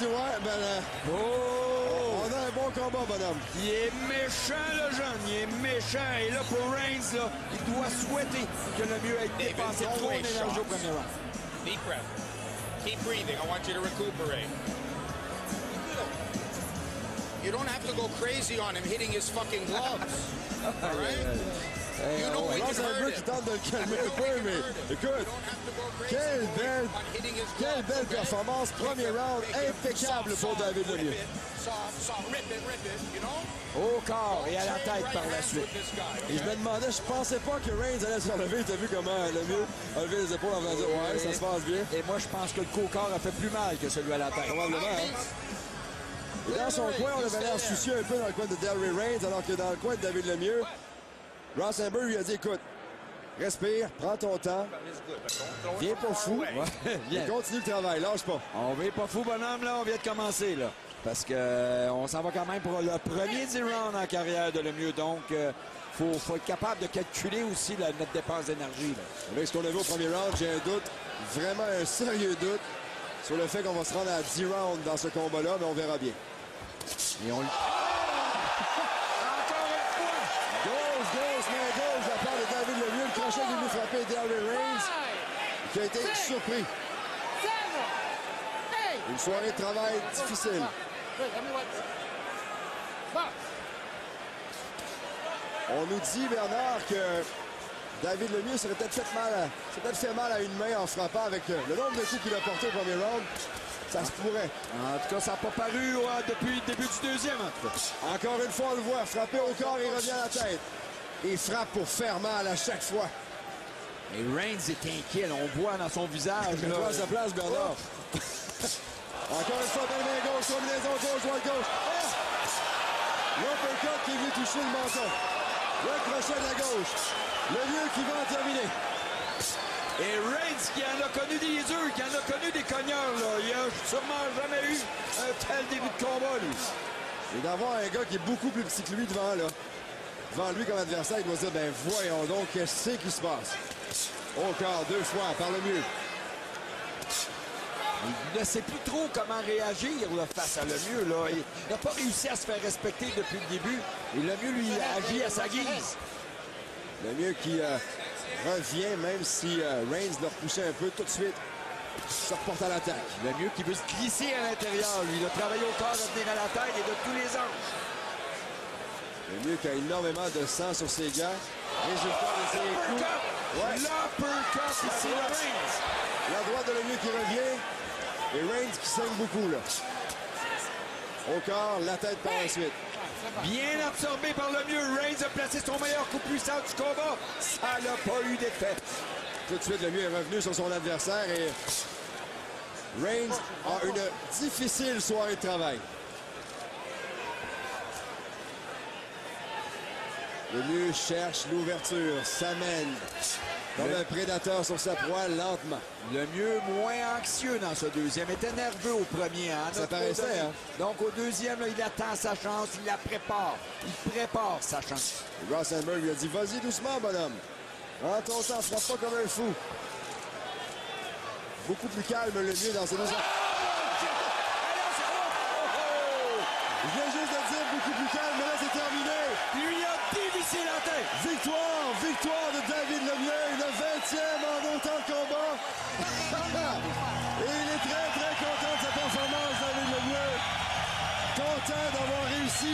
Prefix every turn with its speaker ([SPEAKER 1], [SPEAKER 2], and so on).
[SPEAKER 1] dit, ouais, ben... on a un bon combat, bonhomme.
[SPEAKER 2] Il est méchant, le jeune. Il est méchant. Et là, pour Reigns, là, il doit souhaiter que le mieux ait dépensé trop d'énergie au premier round.
[SPEAKER 3] Deep breath. Keep breathing. I want you to recuperate. You don't have to go crazy on him hitting his fucking gloves. All right? You know we can
[SPEAKER 1] C'est un
[SPEAKER 3] hurt
[SPEAKER 1] peu
[SPEAKER 3] him.
[SPEAKER 1] qui tente de le calmer un peu, mais écoute, quelle belle performance. Premier round impeccable pour David Lemieux.
[SPEAKER 2] Au corps et à la tête par la suite.
[SPEAKER 1] Et je me demandais, je pensais pas que Reigns allait se relever. T'as vu comment Lemieux a levé les épaules en faisant dire ouais, ça se passe bien.
[SPEAKER 2] Et moi, je pense que le coup au corps a fait plus mal que celui à la tête.
[SPEAKER 1] Probablement, hein? Et dans son coin, on avait l'air soucieux un peu dans le coin de Delray Reigns, alors que dans le coin de David Lemieux, Rosenberg lui a dit, écoute, respire, prends ton temps, viens pas fou, et continue le travail, lâche pas.
[SPEAKER 2] On vient pas fou, bonhomme, là, on vient de commencer, là. Parce que on s'en va quand même pour le premier 10 rounds en carrière de Lemieux, donc faut être capable de calculer aussi notre dépense d'énergie.
[SPEAKER 1] Avec ce qu'on a vu au premier round, j'ai un doute, vraiment un sérieux doute, sur le fait qu'on va se rendre à 10 rounds dans ce combat-là, mais on verra bien.
[SPEAKER 2] Et on le...
[SPEAKER 1] Gauche, main gauche, de la part de David Lemieux. Le crochet qui est venu frapper Delray Reigns, qui a été surpris. Une soirée de travail difficile. On nous dit, Bernard, que David Lemieux s'est peut-être fait mal à une main en frappant avec le nombre de coups qu'il a porté au premier round. Ça se pourrait.
[SPEAKER 2] En tout cas, ça n'a pas paru depuis le début du deuxième. En tout cas.
[SPEAKER 1] Encore une fois, on le voit frapper au corps et revient à la tête. Il frappe pour faire mal à chaque fois.
[SPEAKER 2] Et Reigns est inquiet, là, on voit dans son visage.
[SPEAKER 1] Il doit à sa place, Bernard. Encore une fois, dans les mains gauche, combinaison gauche, droite gauche. L'uppercut qui est venu toucher le menton. Le crochet de la gauche. Le mieux qui va en terminer.
[SPEAKER 2] Et Reigns qui en a connu des œufs, qui en a connu des cogneurs, là. Il a sûrement jamais eu un tel début de combat, lui.
[SPEAKER 1] Et d'avoir un gars qui est beaucoup plus petit que lui devant lui comme adversaire, il doit se dire, ben voyons donc, qu'est-ce qui se passe? Au corps, 2 fois, par le mieux.
[SPEAKER 2] Il ne sait plus trop comment réagir là, face à Lemieux. Là. Il n'a pas réussi à se faire respecter depuis le début. Et Lemieux, lui, agit à sa guise.
[SPEAKER 1] Lemieux qui revient, même si Reigns l'a repoussé un peu tout de suite. Se reporte à l'attaque.
[SPEAKER 2] Lemieux qui veut se glisser à l'intérieur. Lui, il a travaillé au corps, à venir à la tête et de tous les angles.
[SPEAKER 1] Lemieux qui a énormément de sang sur ses gants. Résultat de ses coups.
[SPEAKER 2] Ouais. L'uppercut ici de Reigns.
[SPEAKER 1] La droite de Lemieux qui revient. Et Reigns qui saigne beaucoup, là. Au corps, la tête par la suite.
[SPEAKER 2] Bien absorbé par Lemieux. Reigns a placé son meilleur coup puissant du combat. Ça n'a pas eu d'effet.
[SPEAKER 1] Tout de suite, Lemieux est revenu sur son adversaire et Reigns a une difficile soirée de travail. Lemieux cherche l'ouverture, s'amène comme un prédateur sur sa proie lentement.
[SPEAKER 2] Lemieux moins anxieux dans ce deuxième. Était nerveux au premier. Hein,
[SPEAKER 1] ça paraissait, hein?
[SPEAKER 2] Donc au deuxième, là, il attend sa chance, il la prépare. Il prépare sa chance.
[SPEAKER 1] Rosenberg lui a dit, vas-y doucement, bonhomme. En ton temps, frappe pas comme un fou. Beaucoup plus calme, Lemieux, dans ses deux... Je viens juste de dire beaucoup plus calme, mais là, c'est terminé.
[SPEAKER 2] Lui a dévissé la tête.
[SPEAKER 1] Victoire de David Lemieux, le 20e en autant de combats. Et il est très, très content de sa performance, David Lemieux. Content d'avoir réussi